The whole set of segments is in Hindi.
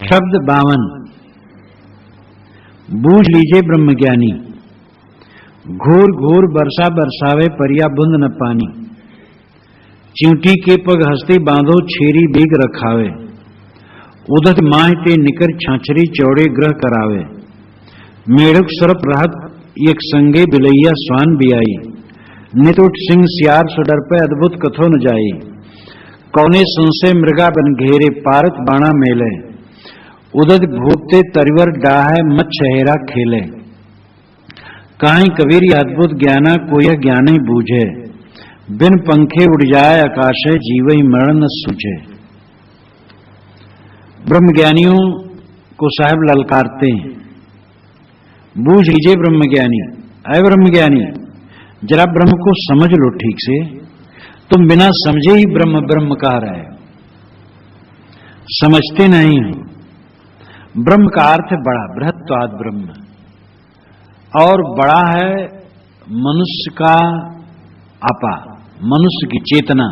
शब्द 52। बूझ लीजिए ब्रह्मज्ञानी, घोर घोर बरसा बरसावे परिया बुंद न पानी। चिंटी के पग हस्ते बांधो छेरी बेग रखावे, उदत माह ते निकर छाछरी चौड़े ग्रह करावे। मेढक सरप रहत एक संगे बिलैया स्वान बियाई, नित उठ सिंह सियार सुडर पे अद्भुत कथो न जाई। कौने सुनसे मृगा बन घेरे पारत बाणा मेले, उदत भोगते तरिवर डाहे मत शहेरा खेले। काहीं कबीर अद्भुत ज्ञाना को यह ज्ञान ही बूझे, बिन पंखे उड़ जाए आकाशे जीवई मरण न सूझे। ब्रह्मज्ञानियों को साहब ललकारते हैं, बूझ लीजिए ब्रह्मज्ञानी, अय ब्रह्मज्ञानी जरा ब्रह्म को समझ लो ठीक से। तुम बिना समझे ही ब्रह्म ब्रह्म कह रहे हो, समझते नहीं हो। ब्रह्म का अर्थ है बड़ा, बृहत्वाद ब्रह्म, और बड़ा है मनुष्य का आपा, मनुष्य की चेतना,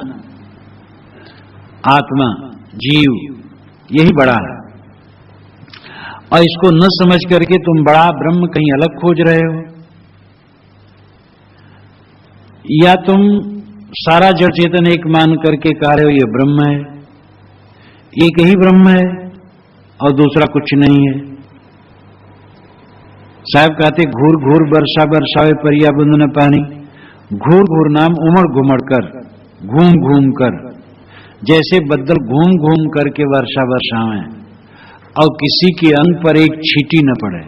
आत्मा, जीव, यही बड़ा है। और इसको न समझ करके तुम बड़ा ब्रह्म कहीं अलग खोज रहे हो, या तुम सारा जड़ चेतन एक मान करके कह रहे हो ये ब्रह्म है, एक ही ब्रह्म है और दूसरा कुछ नहीं है। साहब कहते घूर घूर बरसा बरसावे परिया बुंद न पानी। घूर घूर नाम उमड़ घुमड़ कर, घूम घूम कर, जैसे बद्दल घूम घूम करके वर्षा बरसावे और किसी के अंग पर एक छींटी न पड़े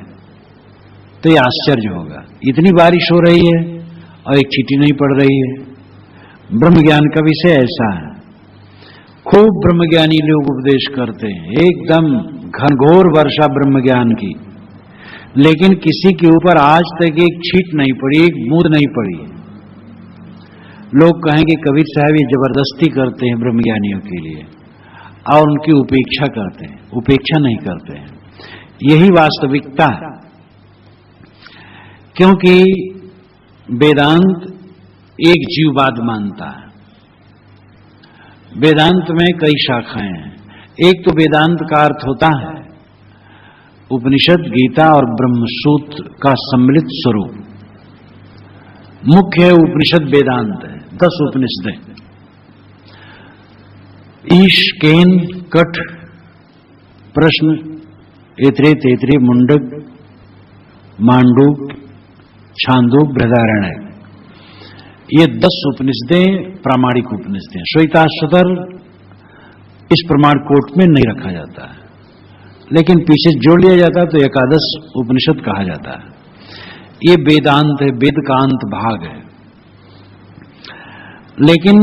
तो ये आश्चर्य होगा। इतनी बारिश हो रही है और एक छींटी नहीं पड़ रही है। ब्रह्म ज्ञान का विषय ऐसा है। खूब ब्रह्मज्ञानी लोग उपदेश करते हैं, एकदम घनघोर वर्षा ब्रह्म ज्ञान की, लेकिन किसी के ऊपर आज तक एक छींट नहीं पड़ी, एक बूंद नहीं पड़ी। लोग कहेंगे कबीर साहब ये जबरदस्ती करते हैं ब्रह्मज्ञानियों के लिए और उनकी उपेक्षा करते हैं। उपेक्षा नहीं करते हैं, यही वास्तविकता है। क्योंकि वेदांत एक जीववाद मानता है। वेदांत में कई शाखाएं हैं। एक तो वेदांत का अर्थ होता है उपनिषद, गीता और ब्रह्मसूत्र का सम्मिलित स्वरूप। मुख्य उपनिषद वेदांत है, 10 उपनिषदें, ईश, केन, कठ, प्रश्न, ऐत्रेय, तैत्तिरीय, मुंडक, मांडूक, छांदोग, बृहदारण्यक, ये 10 उपनिषदें प्रामाणिक उपनिषदें। श्वेताश्वतर इस प्रमाण कोट में नहीं रखा जाता है, लेकिन पीछे जोड़ लिया जाता है तो एकादश उपनिषद कहा जाता है। ये वेदांत है, वेद का अंत भाग है। लेकिन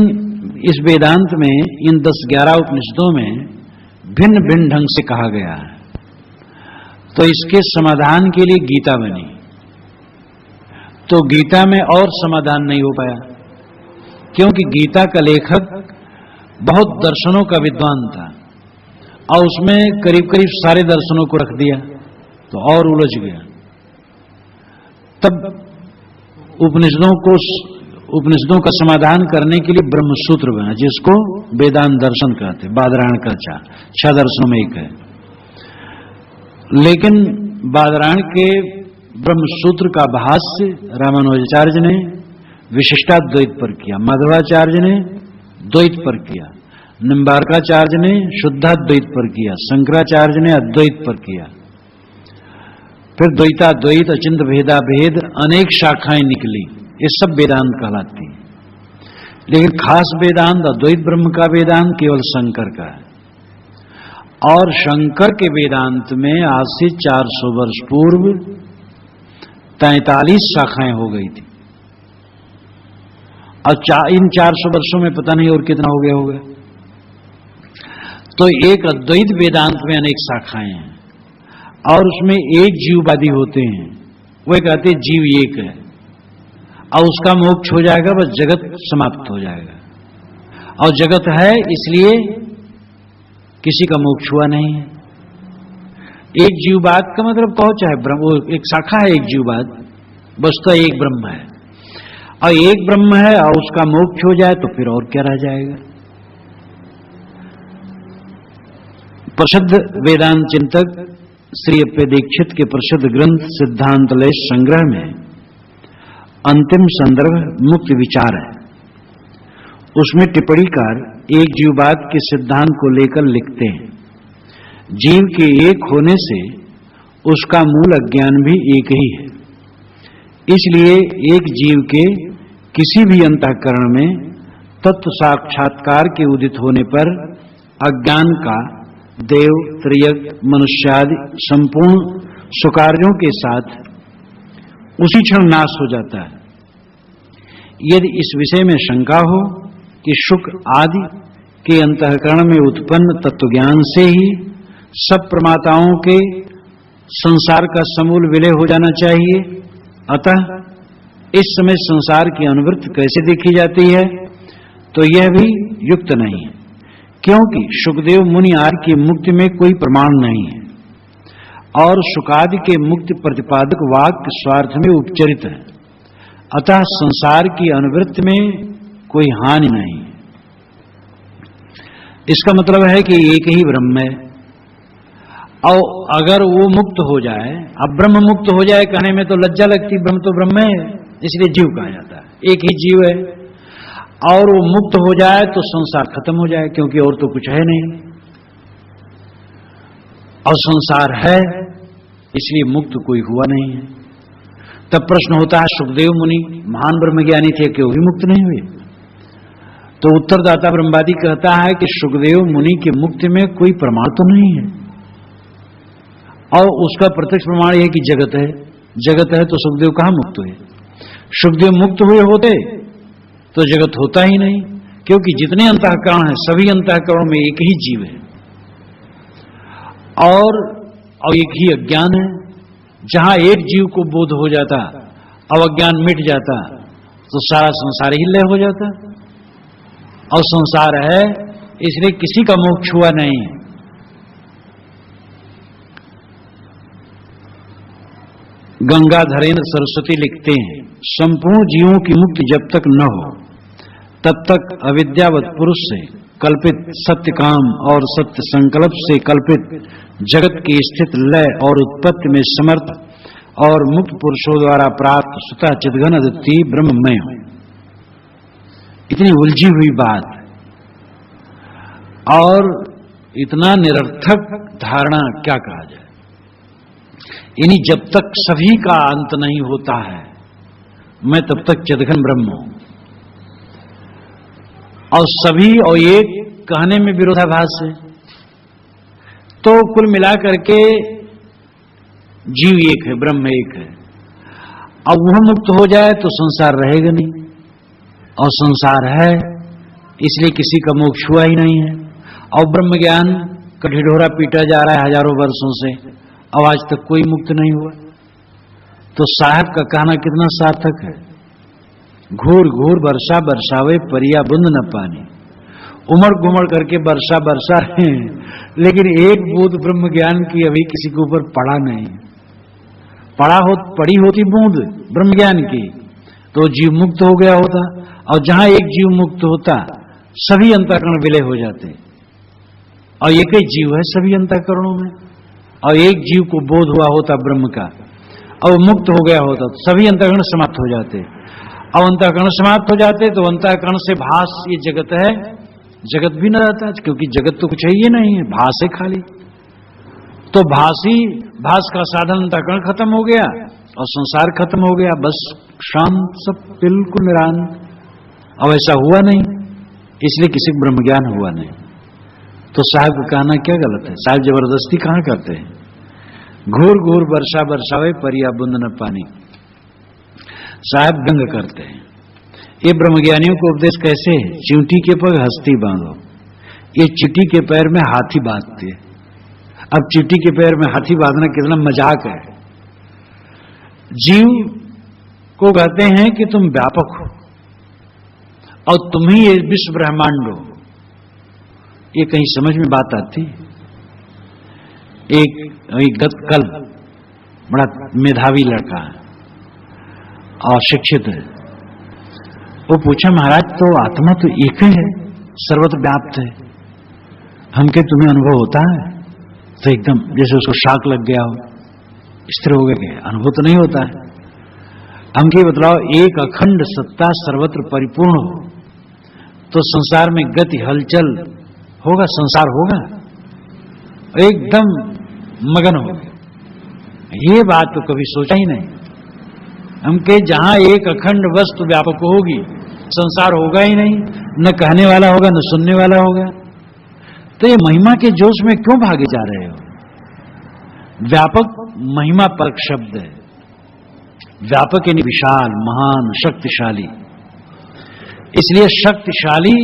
इस वेदांत में इन 10-11 उपनिषदों में भिन्न भिन्न ढंग से कहा गया है, तो इसके समाधान के लिए गीता बनी। तो गीता में और समाधान नहीं हो पाया, क्योंकि गीता का लेखक बहुत दर्शनों का विद्वान था और उसमें करीब करीब सारे दर्शनों को रख दिया तो और उलझ गया। तब उपनिषदों का समाधान करने के लिए ब्रह्मसूत्र बना, जिसको वेदांत दर्शन कहते हैं। बादरायण का 6 दर्शनों में एक है। लेकिन बादरायण के ब्रह्मसूत्र का भाष्य रामानुजाचार्य ने विशिष्टाद्वैत पर किया, माधवाचार्य ने द्वैत पर किया, निम्बार्काचार्य ने शुद्धाद्वैत पर किया, शंकराचार्य ने अद्वैत पर किया। फिर द्वैताद्वैत, अचिंत भेदा भेद, अनेक शाखाएं निकली। ये सब वेदांत कहलाती है। लेकिन खास वेदांत अद्वैत ब्रह्म का वेदांत केवल शंकर का है। और शंकर के वेदांत में आज से 400 वर्ष पूर्व 43 शाखाएं हो गई थी, और इन 400 वर्षों में पता नहीं और कितना हो गया होगा। तो एक अद्वैत वेदांत में अनेक शाखाएं हैं, और उसमें एक जीववादी होते हैं, वे कहते हैं जीव एक है और उसका मोक्ष हो जाएगा, बस जगत समाप्त हो जाएगा, और जगत है इसलिए किसी का मोक्ष हुआ नहीं है। एक जीववाद का मतलब कहो चाहे ब्रह्म, एक शाखा है एक जीववाद, बस तो एक ब्रह्म है, और एक ब्रह्म है और उसका मोक्ष हो जाए तो फिर और क्या रह जाएगा। प्रसिद्ध वेदांत चिंतक श्री अप्पे दीक्षित के प्रसिद्ध ग्रंथ सिद्धांत लेश संग्रह में अंतिम संदर्भ मुक्त विचार है। उसमें टिप्पणीकार एक जीववाद के सिद्धांत को लेकर लिखते हैं, जीव के एक होने से उसका मूल अज्ञान भी एक ही है। इसलिए एक जीव के किसी भी अंतःकरण में तत्व साक्षात्कार के उदित होने पर अज्ञान का देव, त्रियक, मनुष्यादि संपूर्ण सुकार्यों के साथ उसी क्षण नाश हो जाता है। यदि इस विषय में शंका हो कि शुक आदि के अंतःकरण में उत्पन्न तत्वज्ञान से ही सब प्रमाताओं के संसार का समूल विलय हो जाना चाहिए, अतः इस समय संसार की अनुवृत्ति कैसे देखी जाती है, तो यह भी युक्त नहीं है, क्योंकि शुकदेव मुनि आदि की मुक्ति में कोई प्रमाण नहीं है और शुकादि के मुक्ति प्रतिपादक वाक्य स्वार्थ में उपचरित है। अतः संसार की अनुवृत्ति में कोई हानि नहीं है। इसका मतलब है कि एक ही ब्रह्म है, और अगर वो मुक्त हो जाए, अब ब्रह्म मुक्त हो जाए कहने में तो लज्जा लगती, ब्रह्म तो ब्रह्म है, इसलिए जीव कहा जाता है, एक ही जीव है। और वो मुक्त हो जाए तो संसार खत्म हो जाए, क्योंकि और तो कुछ है नहीं, और संसार है इसलिए मुक्त कोई हुआ नहीं है। तब प्रश्न होता है, शुकदेव मुनि महान ब्रह्मज्ञानी थे, क्यों भी मुक्त नहीं हुए? तो उत्तरदाता ब्रह्मवादी कहता है कि शुकदेव मुनि की मुक्ति में कोई प्रमाण तो नहीं है, और उसका प्रत्यक्ष प्रमाण यह कि जगत है। जगत है तो शुकदेव कहां मुक्त हुए? शुकदेव मुक्त हुए होते तो जगत होता ही नहीं, क्योंकि जितने अंतःकरण हैं सभी अंतःकरणों में एक ही जीव है और एक ही अज्ञान है। जहां एक जीव को बोध हो जाता, अवज्ञान मिट जाता, तो सारा संसार ही लय हो जाता। और संसार है इसलिए किसी का मोक्ष हुआ नहीं है। गंगाधरेंद्र सरस्वती लिखते हैं, संपूर्ण जीवों की मुक्ति जब तक न हो तब तक अविद्यावत पुरुष से कल्पित सत्य काम और सत्य संकल्प से कल्पित जगत की स्थित लय और उत्पत्ति में समर्थ और मुक्त पुरुषों द्वारा प्राप्त स्वतः चिद्घन अद्वितीय ब्रह्ममय हो। इतनी उलझी हुई बात और इतना निरर्थक धारणा क्या कहा जाए। यानी जब तक सभी का अंत नहीं होता है मैं तब तक चिद्घन ब्रह्म हूं, और सभी और एक कहने में विरोधाभास है। तो कुल मिलाकर के जीव एक है, ब्रह्म एक है। अब वह मुक्त हो जाए तो संसार रहेगा नहीं, और संसार है इसलिए किसी का मोक्ष हुआ ही नहीं है। और ब्रह्म ज्ञान का ढिढोरा पीटा जा रहा है हजारों वर्षों से, अब आज तक कोई मुक्त नहीं हुआ। तो साहब का कहना कितना सार्थक है, घूर घूर वर्षा बरसावे परिया बुंद न पानी। उमड़ घुमड़ करके वर्षा बरसा रहे हैं, लेकिन एक बूंद ब्रह्म ज्ञान की अभी किसी के ऊपर पड़ा नहीं। पड़ी होती बूंद ब्रह्म ज्ञान की तो जीव मुक्त हो गया होता, और जहां एक जीव मुक्त होता सभी अंतःकरण विलय हो जाते, और एक ही जीव है सभी अंतःकरणों में, और एक जीव को बोध हुआ होता ब्रह्म का, और मुक्त हो गया होता तो सभी अंतःकरण समाप्त हो जाते। और अंतःकरण समाप्त हो जाते तो अंतःकरण से भास ये जगत है, जगत भी न रहता, क्योंकि जगत तो कुछ है ही नहीं है, भास है खाली। तो भास का साधन अंतःकरण खत्म हो गया और संसार खत्म हो गया, बस शांत, सब बिल्कुल निरांत। अब ऐसा हुआ नहीं, इसलिए किसी को ब्रह्म ज्ञान हुआ नहीं। तो साहब का कहना क्या गलत है? साहब जबरदस्ती कहां करते हैं? घूर घूर वर्षा बरसावे परिया बुंद न पानी, साहब व्यंग करते हैं। ये ब्रह्मज्ञानियों को उपदेश कैसे है? चींटी के पग हस्ती बांधो, ये चींटी के पैर में हाथी बांधते हैं। अब चींटी के पैर में हाथी बांधना कितना मजाक है। जीव को कहते हैं कि तुम व्यापक हो और तुम ही ये विश्व ब्रह्मांड हो, ये कहीं समझ में बात आती? एक कल बड़ा मेधावी लड़का है और शिक्षित है, वो पूछा महाराज तो आत्मा तो एक ही है, सर्वत्र व्याप्त है, हम के तुम्हें अनुभव होता है? तो एकदम जैसे उसको शाक लग गया हो, स्थिर हो गए, अनुभव तो नहीं होता है। हमको बतलाओ, एक अखंड सत्ता सर्वत्र परिपूर्ण हो तो संसार में गति हलचल होगा, संसार होगा, एकदम मगन हो गए। ये बात तो कभी सोचा ही नहीं हम के, जहां एक अखंड वस्तु व्यापक होगी संसार होगा ही नहीं, न कहने वाला होगा न सुनने वाला होगा। तो ये महिमा के जोश में क्यों भागे जा रहे हो? व्यापक महिमा परक शब्द है। व्यापक यानी विशाल, महान, शक्तिशाली। इसलिए शक्तिशाली,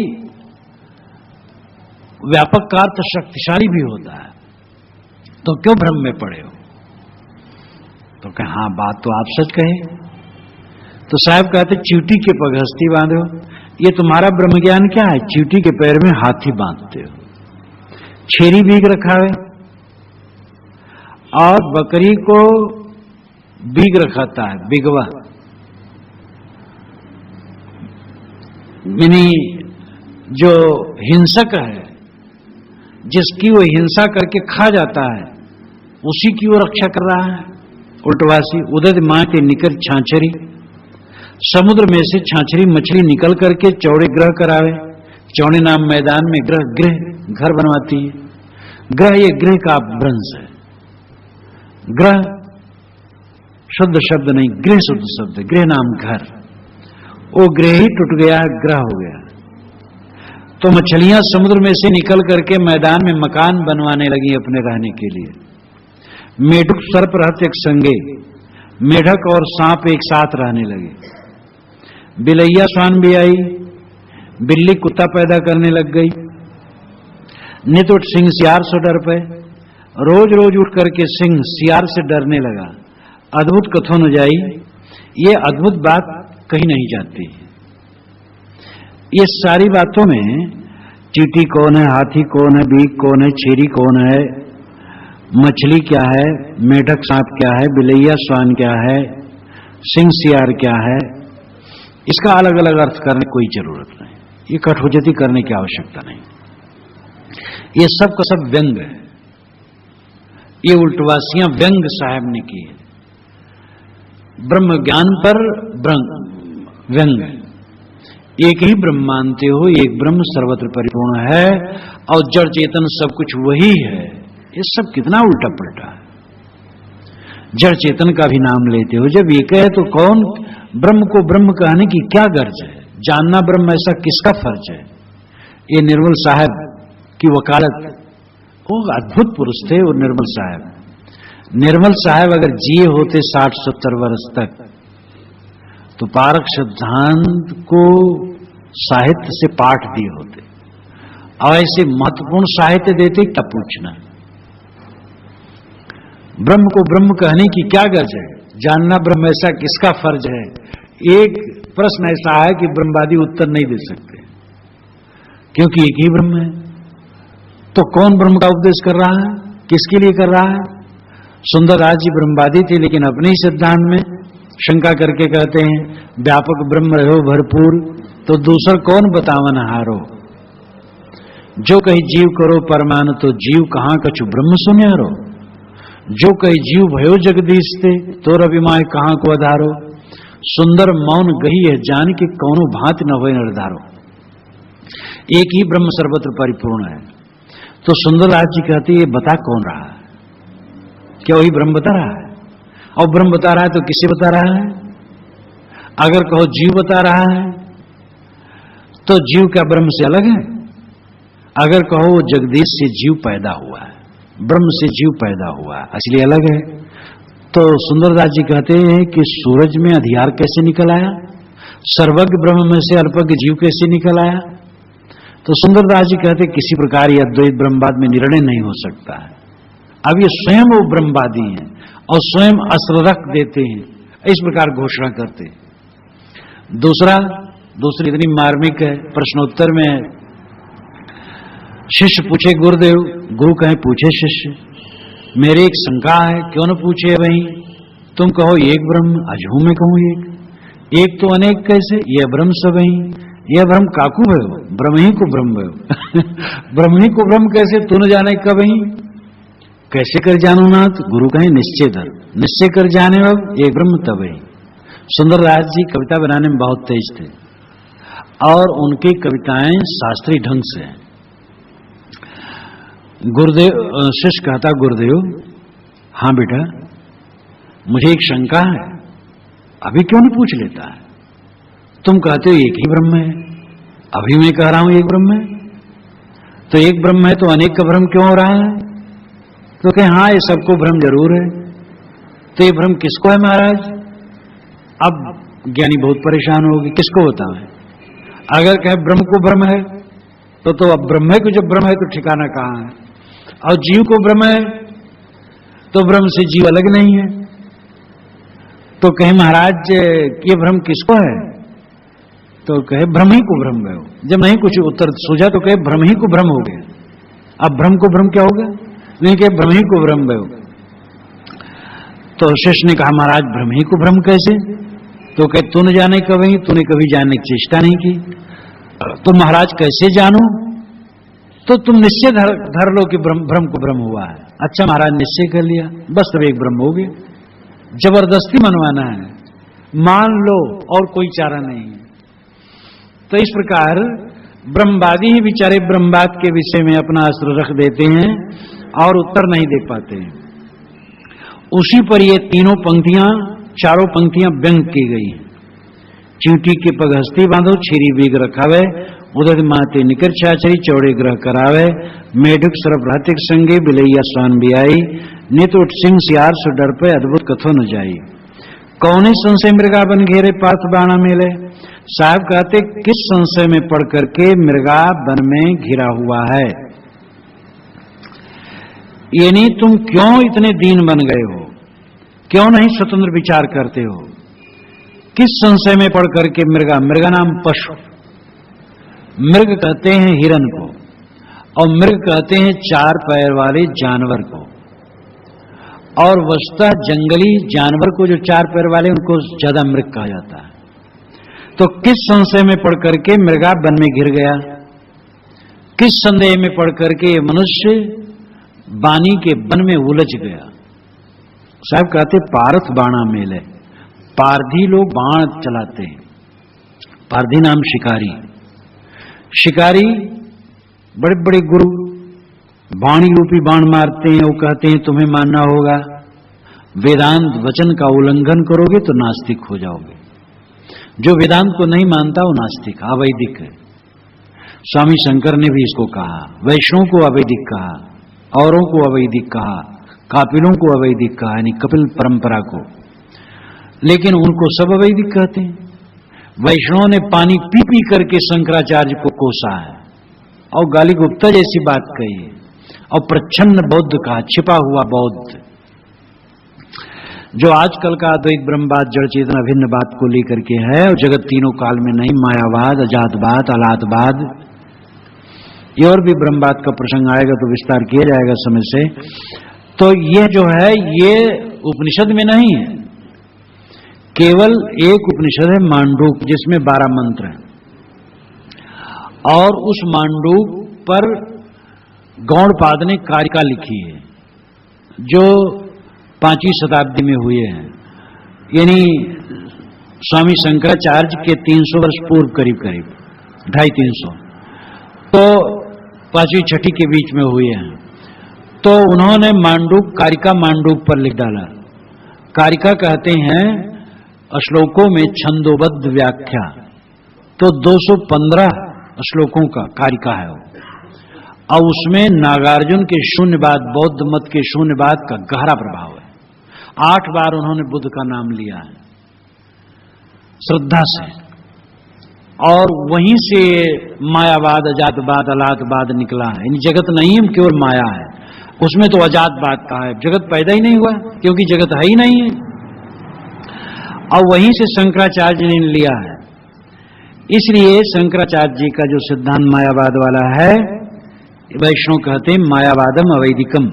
व्यापक का अर्थ शक्तिशाली भी होता है। तो क्यों भ्रम में पड़े हो? तो कहे हाँ, बात तो आप सच कहे। तो साहब कहते, चींटी के पग हस्ती बांधो। ये तुम्हारा ब्रह्म ज्ञान क्या है? चींटी के पैर में हाथी बांधते हो, छेरी बीग रखा है, और बकरी को बीग रखाता है, बिगवा, यानी जो हिंसक है, जिसकी वो हिंसा करके खा जाता है, उसी की वो रक्षा कर रहा है। उल्टवासी उदय माते निकल छाछरी, समुद्र में से छाछरी मछली निकल करके चौड़े ग्रह करावे। चौड़े नाम मैदान में ग्रह घर बनवाती है। ग्रह, ये गृह का भ्रंश है। ग्रह शुद्ध शब्द नहीं, गृह शुद्ध शब्द है। गृह नाम घर, वो गृह ही टूट गया, ग्रह हो गया। तो मछलियां समुद्र में से निकल करके मैदान में मकान बनवाने लगी अपने रहने के लिए। मेढक सर्प रहते एक संगे, मेढक और सांप एक साथ रहने लगे। बिलैया स्वान भी आई, बिल्ली कुत्ता पैदा करने लग गई। नित उठ सिंह सियार से डर पे, रोज रोज उठ करके सिंह सियार से डरने लगा। अद्भुत कथन हो जाई। ये अद्भुत बात कहीं नहीं जाती। ये सारी बातों में चींटी कौन है, हाथी कौन है, बीग कौन है, छेरी कौन है, मछली क्या है, मेढक सांप क्या है, बिलैया स्वान क्या है, सिंह सियार क्या है, इसका अलग अलग अर्थ करने की कोई जरूरत नहीं। ये कठोजती करने की आवश्यकता नहीं। ये सब का सब व्यंग है। ये उल्टवासियां व्यंग साहब ने की है। ब्रह्म ज्ञान पर व्यंग है। एक ही ब्रह्म मानते हो, एक ब्रह्म सर्वत्र परिपूर्ण है और जड़ चेतन सब कुछ वही है। ये सब कितना उल्टा पलटा है। जड़ चेतन का भी नाम लेते हो। जब एक है तो कौन ब्रह्म को ब्रह्म कहने की क्या गर्ज है? जानना ब्रह्म ऐसा किसका फर्ज है? ये निर्मल साहब की वकालत, वो अद्भुत पुरुष थे वो निर्मल साहब। निर्मल साहब अगर जिए होते 60-70 वर्ष तक तो पारक सिद्धांत को साहित्य से पाठ दिए होते, और ऐसे महत्वपूर्ण साहित्य देते, क्या पूछना। ब्रह्म को ब्रह्म कहने की क्या गर्ज है? जानना ब्रह्म ऐसा किसका फर्ज है? एक प्रश्न ऐसा है कि ब्रह्मवादी उत्तर नहीं दे सकते, क्योंकि एक ही ब्रह्म है। तो कौन ब्रह्म का उपदेश कर रहा है, किसके लिए कर रहा है? सुंदरराज जी ब्रह्मवादी थे, लेकिन अपने ही सिद्धांत में शंका करके कहते हैं व्यापक ब्रह्म रहो भरपूर, तो दूसरा कौन बतावन हारो। जो कही जीव करो परमान, तो जीव कहां कछु ब्रह्म सुन्यारो। जो कही जीव भयो जगदीश थे, तो रविमाय कहां को आधारो। सुंदर मौन गही है जान के, कौनो भांति न होए निर्धारो। एक ही ब्रह्म सर्वत्र परिपूर्ण है। तो सुंदरराज जी कहते ये बता कौन रहा है? क्या वही ब्रह्म बता रहा है? और ब्रह्म बता रहा है तो किसे बता रहा है? अगर कहो जीव बता रहा है तो जीव क्या ब्रह्म से अलग है? अगर कहो जगदीश से जीव पैदा हुआ है, ब्रह्म से जीव पैदा हुआ है, इसलिए अलग है। तो सुंदरदास जी कहते हैं कि सूरज में अंधियार कैसे निकल आया, सर्वज्ञ ब्रह्म में से अल्पज्ञ जीव कैसे निकल आया। तो सुंदरदास जी कहते किसी प्रकार यह अद्वैत ब्रह्मवाद में निर्णय नहीं हो सकता है। अब ये स्वयं वो ब्रह्मवादी हैं और स्वयं अस्त्र रख देते हैं, इस प्रकार घोषणा करते। दूसरी इतनी मार्मिक है, प्रश्नोत्तर में शिष्य पूछे गुरुदेव, गुरु कहे पूछे शिष्य, मेरे एक शंका है, क्यों न पूछे भाई? तुम कहो एक ब्रह्म, अजहू में कहूं एक तो अनेक कैसे? ये ब्रह्म सब ही, यह ब्रह्म काकू भयो, ब्रह्म ही को ब्रह्म भयो। ब्रह्म ही को ब्रह्म कैसे? तू न जाने कब ही। कैसे कर जानू नाथ? गुरु कहे निश्चय धर, निश्चय कर जाने अब एक ब्रह्म तब है। सुंदरदास जी कविता बनाने में बहुत तेज थे और उनकी कविताएं शास्त्रीय ढंग से हैं। गुरुदेव शिष्य कहता, गुरुदेव हाँ बेटा मुझे एक शंका है, अभी क्यों नहीं पूछ लेता है? तुम कहते हो एक ही ब्रह्म है, अभी मैं कह रहा हूं एक ब्रह्म है, तो एक ब्रह्म है तो अनेक का भ्रम क्यों हो रहा है? तो कहे हाँ ये सबको भ्रम जरूर है। तो ये भ्रम किसको है महाराज? अब ज्ञानी बहुत परेशान होगी, किसको होता है? अगर कहे ब्रह्म को भ्रम है तो अब ब्रह्म को जब भ्रम है तो ठिकाना कहां है? और जीव को भ्रम है तो ब्रह्म से जीव अलग नहीं है। तो कहे महाराज ये भ्रम किसको है? तो कहे भ्रम ही को भ्रम गए। जब नहीं कुछ उत्तर सूझा तो कहे भ्रम ही को भ्रम हो गया। अब भ्रम को भ्रम क्या होगा? नहीं कहे भ्रम ही को भ्रम गए। तो शिष्य ने कहा महाराज भ्रम ही को भ्रम कैसे? तो कहे तू न जाने कभी, तूने कभी जानने की चेष्टा नहीं की, तो महाराज कैसे जानू? तो तुम निश्चय धर लो कि भ्रम को भ्रम हुआ है। अच्छा महाराज निश्चय कर लिया, बस तब एक ब्रह्म हो गया। जबरदस्ती मनवाना है, मान लो और कोई चारा नहीं है। तो इस प्रकार ब्रह्मवादी ही बेचारे ब्रह्मवाद के विषय में अपना अस्त्र रख देते हैं और उत्तर नहीं दे पाते हैं। उसी पर ये तीनों पंक्तियां, चारों पंक्तियां व्यंग की गई। चींटी के पग हस्ती बांधो, छेरी बीग रखावे, उदय माते निकर छाछरी, चौड़े ग्रह करावे, मेढक सरप रहतिक संगे, बिलैया स्वान बियाई, नित उठ सिंह सियार सो डर पे, अद्भुत कथो न जाई। कौने संशय मृगा बन घेरे पार्थ बाणा मेले? साहब कहते किस संशय में पढ़ करके मृगा वन में घिरा हुआ है? यानी तुम क्यों इतने दीन बन गए हो? क्यों नहीं स्वतंत्र विचार करते हो? किस संशय में पढ़ करके मृगा नाम पशु, मृग कहते हैं हिरन को, और मृग कहते हैं चार पैर वाले जानवर को, और वस्तुतः जंगली जानवर को जो चार पैर वाले उनको ज्यादा मृग कहा जाता है। तो किस संशय में पढ़ करके मृगा वन में घिर गया? किस संदेह में पढ़ करके ये मनुष्य वाणी के वन में उलझ गया? साहब कहते पारथ बाणा मेले, पारधी लोग बाण चलाते हैं। पारधी नाम शिकारी, शिकारी बड़े बड़े गुरु वाणी रूपी बाण मारते हैं। वो कहते हैं तुम्हें मानना होगा, वेदांत वचन का उल्लंघन करोगे तो नास्तिक हो जाओगे। जो वेदांत को नहीं मानता वो नास्तिक, अवैदिक है। स्वामी शंकर ने भी इसको कहा, वैष्णव को अवैदिक कहा, औरों को अवैदिक कहा, कापिलों को अवैदिक कहा, यानी कपिल परंपरा को। लेकिन उनको सब अवैदिक कहते हैं। वैष्णव ने पानी पी पी करके शंकराचार्य को कोसा है और गाली गुप्ता जैसी बात कही है, और प्रच्छन्न बौद्ध कहा, छिपा हुआ बौद्ध। जो आजकल का अद्वैत ब्रह्मवाद जड़ चेतना भिन्न बात को लेकर के है, और जगत तीनों काल में नहीं, मायावाद, अजातवाद, अलातवाद, ये और भी ब्रह्मवाद का प्रसंग आएगा तो विस्तार किया जाएगा समय से। तो ये जो है ये उपनिषद में नहीं है, केवल एक उपनिषद है मांडूक, जिसमें 12 मंत्र हैं, और उस मांडूक पर गौड़पाद ने कारिका लिखी है जो 5वीं शताब्दी में हुए हैं, यानी स्वामी शंकराचार्य के 300 वर्ष पूर्व, करीब करीब 250-300, तो 5वीं 6वीं के बीच में हुए हैं। तो उन्होंने मांडूक, कारिका मांडूक पर लिख डाला। कारिका कहते हैं श्लोकों में छंदोबद्ध व्याख्या, तो 215 श्लोकों का कारिका है वो, और उसमें नागार्जुन के शून्यवाद, बौद्ध मत के शून्यवाद का गहरा प्रभाव है। 8 बार उन्होंने बुद्ध का नाम लिया है श्रद्धा से, और वहीं से मायावाद, अजातवाद, अलातवाद निकला है। इन जगत नहीं है, केवल माया है। उसमें तो अजातवाद कहा है, जगत पैदा ही नहीं हुआ क्योंकि जगत है ही नहीं है, और वहीं से शंकराचार्य ने लिया है। इसलिए शंकराचार्य जी का जो सिद्धांत मायावाद वाला है, वैष्णव कहते हैं मायावादम अवैदिकम,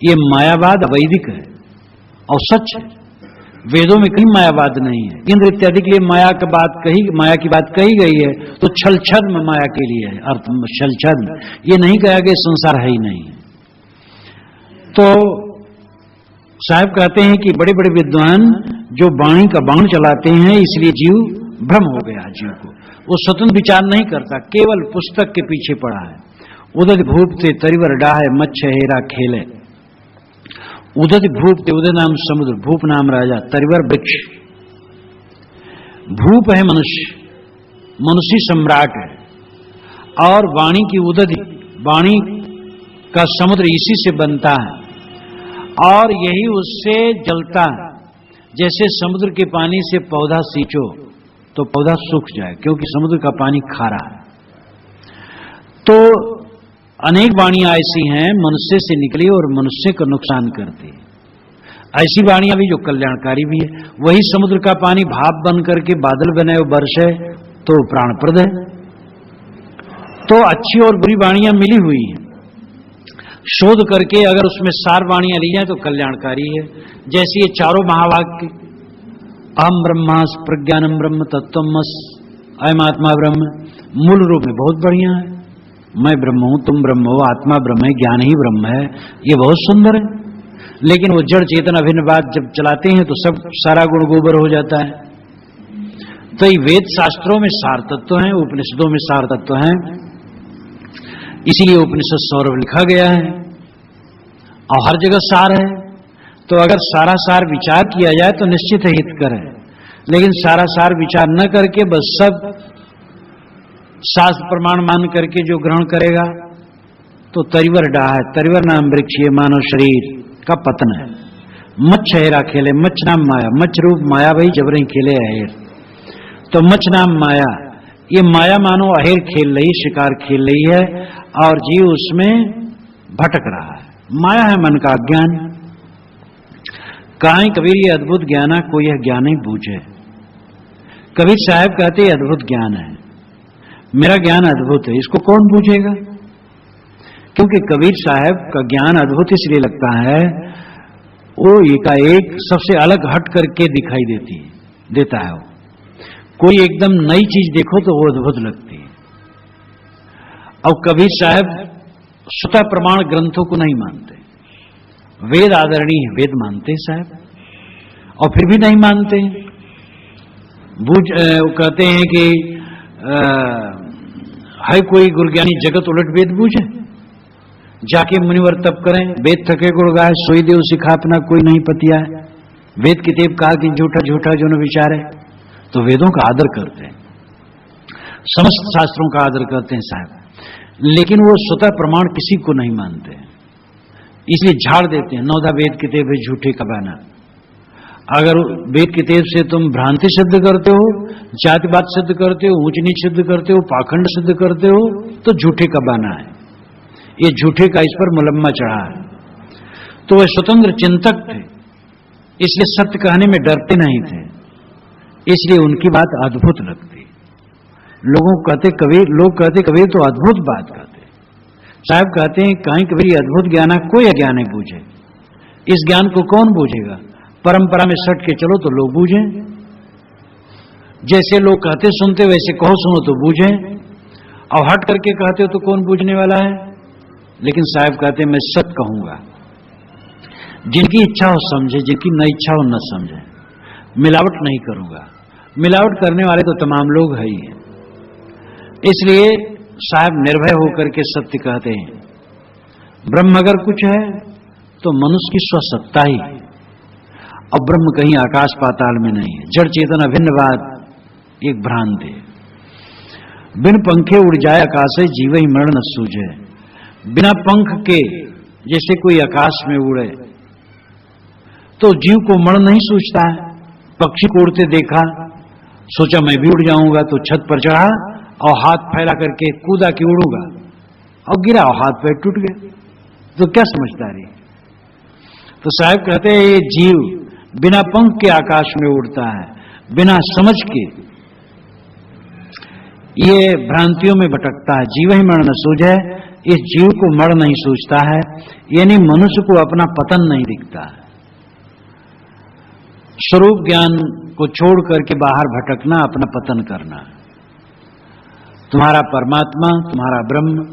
ये मायावाद अवैदिक है और सच है। वेदों में कहीं मायावाद नहीं है। इंद्र इत्यादि के लिए माया की बात कही गई है, तो छल छद्म माया के लिए है, अर्थ छल छद्म, ये नहीं कहा कि संसार है ही नहीं। तो साहब कहते हैं कि बड़े बड़े विद्वान जो वाणी का बाण चलाते हैं, इसलिए जीव भ्रम हो गया। जीव को वो स्वतंत्र विचार नहीं करता, केवल पुस्तक के पीछे पड़ा है। उदत भूप ते तरिवर डाहे मच्छ हेरा खेले। उदत भूप ते, उदय नाम समुद्र, भूप नाम राजा, तरिवर वृक्ष। भूप है मनुष्य, मनुष्य सम्राट है, और वाणी की उदधि, वाणी का समुद्र इसी से बनता है और यही उससे जलता है। जैसे समुद्र के पानी से पौधा सींचो तो पौधा सूख जाए, क्योंकि समुद्र का पानी खारा है। तो अनेक वाणियां ऐसी हैं मनुष्य से निकली और मनुष्य को नुकसान करती है। ऐसी वाणियां भी जो कल्याणकारी भी है। वही समुद्र का पानी भाप बन करके बादल बने और बरसे तो प्राणप्रद है। तो अच्छी और बुरी वाणियां मिली हुई हैं, शोध करके अगर उसमें सार वाणियां ली जाए तो कल्याणकारी है। जैसे ये चारों महावाक्य, अहम ब्रह्मास प्रज्ञानम ब्रह्म तत्वमस अयम आत्मा ब्रह्म, मूल रूप में बहुत बढ़िया है। मैं ब्रह्म हूं, तुम ब्रह्म हो, आत्मा ब्रह्म है, ज्ञान ही ब्रह्म है, ये बहुत सुंदर है। लेकिन वो जड़ चेतन अभिन्नवाद जब चलाते हैं तो सब सारा गुण गोबर हो जाता है। तो ये वेद शास्त्रों में सार तत्व हैं, उपनिषदों में सार तत्व हैं, इसीलिए उपनिषद सौरभ लिखा गया है और हर जगह सार है। तो अगर सारा सार विचार किया जाए तो निश्चित है हितकर है, लेकिन सारा सार विचार न करके बस सब शास्त्र प्रमाण मान करके जो ग्रहण करेगा तो तरिवर डाह है। तरिवर नाम वृक्ष, ये मानव शरीर का पतन है। मच्छ हेरा खेले, मच्छ नाम माया, मच्छ रूप माया भाई जबरई खेले अहेर। तो मच्छ नाम माया, ये माया मानो अहेर खेल रही, शिकार खेल रही है और जीव उसमें भटक रहा है। माया है मन का अज्ञान। काहे कबीर ये अद्भुत ज्ञाना को यह ज्ञान ही बूझे। कबीर साहब कहते हैं अद्भुत ज्ञान है, मेरा ज्ञान अद्भुत है, इसको कौन बूझेगा? क्योंकि कबीर साहब का ज्ञान अद्भुत इसलिए लगता है, वो एकाएक सबसे अलग हट करके दिखाई देता है। कोई एकदम नई चीज देखो तो वो अद्भुत लगती है। और कबीर साहब स्वतः प्रमाण ग्रंथों को नहीं मानते, वेद आदरणीय है, वेद मानते साहब, और फिर भी नहीं मानते। वो कहते हैं कि है कोई गुरज्ञानी जगत उलट वेद बूझे, जाके मुनिवर तप करें, वेद थके गुण गाय, सोई देव सिखा अपना कोई नहीं पतिया है। वेद किताब कहा कि झूठा झूठा जो न विचारे। तो वेदों का आदर करते हैं, समस्त शास्त्रों का आदर करते हैं साहब, लेकिन वो स्वतः प्रमाण किसी को नहीं मानते, इसलिए झाड़ देते हैं। 9 वेद किताब है झूठे का बहाना। अगर वेद किताब से तुम भ्रांति सिद्ध करते हो, जातिवाद सिद्ध करते हो, ऊंच नीच सिद्ध करते हो, पाखंड सिद्ध करते हो, तो झूठे का बहाना है। ये झूठे का इस पर मुलम्मा चढ़ा है। तो वे स्वतंत्र चिंतक थे, इसलिए सत्य कहने में डरते नहीं थे, इसलिए उनकी बात अद्भुत लगती। लोग कहते कबीर तो अद्भुत बात कहते। साहब कहते हैं कहीं कबीर अद्भुत ज्ञान कोई अज्ञान नहीं बूझे। इस ज्ञान को कौन बूझेगा? परंपरा में सट के चलो तो लोग बूझें, जैसे लोग कहते सुनते वैसे कहो सुनो तो बूझें, और हट करके कहते हो तो कौन बूझने वाला है? लेकिन साहब कहते मैं सत्य कहूंगा, जिनकी इच्छा हो समझे, जिनकी न इच्छा हो न समझे, मिलावट नहीं करूंगा। मिलावट करने वाले तो तमाम लोग है ही हैं, इसलिए साहब निर्भय होकर के सत्य कहते हैं। ब्रह्म अगर कुछ है तो मनुष्य की स्वसत्ता ही, और ब्रह्म कहीं आकाश पाताल में नहीं है। जड़ चेतन अभिन्नवाद एक भ्रांति है। बिन पंखे उड़ जाए आकाश है, जीव ही मरण न सूझे। बिना पंख के जैसे कोई आकाश में उड़े तो जीव को मरण नहीं सूझता है। पक्षी को उड़ते देखा, सोचा मैं भी उड़ जाऊंगा, तो छत पर चढ़ा और हाथ फैला करके कूदा कि उड़ूंगा, और गिरा और हाथ पैर टूट गए। तो क्या समझदारी? तो साहब कहते हैं ये जीव बिना पंख के आकाश में उड़ता है, बिना समझ के ये भ्रांतियों में भटकता है। जीव ही मरण न सूझे, इस जीव को मरण नहीं सूझता है, यानी मनुष्य को अपना पतन नहीं दिखता है। स्वरूप ज्ञान को छोड़ करके बाहर भटकना अपना पतन करना। तुम्हारा परमात्मा, तुम्हारा ब्रह्म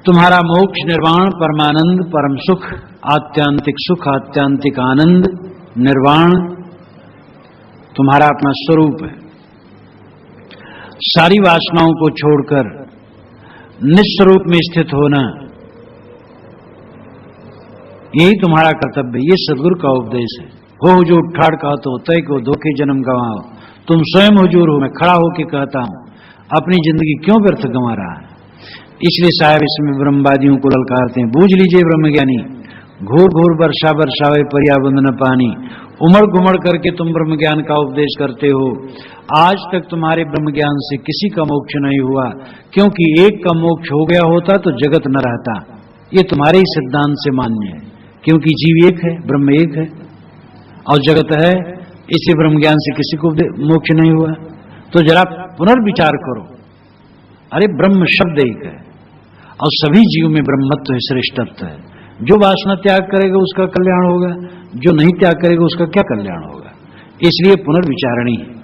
तुम्हारा मोक्ष, निर्वाण, परमानंद, परम सुख, सुख, आत्यांतिक आनंद, निर्वाण तुम्हारा अपना स्वरूप है। सारी वासनाओं को छोड़कर निस्वरूप में स्थित होना, यही तुम्हारा कर्तव्य। ये सदगुरु का उपदेश है। हो जो ठाड़ का तो तय को धोखे जन्म गंवाओ, तुम स्वयं हुजूर हो, मैं खड़ा होके कहता हूं, अपनी जिंदगी क्यों व्यर्थ गंवा रहा है। इसलिए साहब इसमें ब्रह्मवादियों को ललकारते हैं, बूझ लीजिए ब्रह्मज्ञानी, घोर घोर वर्षा बरसावे पर्याबंद न पानी। उमड़ घुमड़ करके तुम ब्रह्म ज्ञान का उपदेश करते हो, आज तक तुम्हारे ब्रह्म ज्ञान से किसी का मोक्ष नहीं हुआ, क्योंकि एक का मोक्ष हो गया होता तो जगत न रहता। ये तुम्हारे ही सिद्धांत से मान्य है, क्योंकि जीव एक है, ब्रह्म एक है और जगत है, इससे ब्रह्म ज्ञान से किसी को मोक्ष नहीं हुआ। तो जरा पुनर्विचार करो। अरे ब्रह्म शब्द एक है और सभी जीव में ब्रह्मत्व है, श्रेष्ठत्व है। जो वासना त्याग करेगा उसका कल्याण होगा, जो नहीं त्याग करेगा उसका क्या कल्याण होगा। इसलिए पुनर्विचारणी है।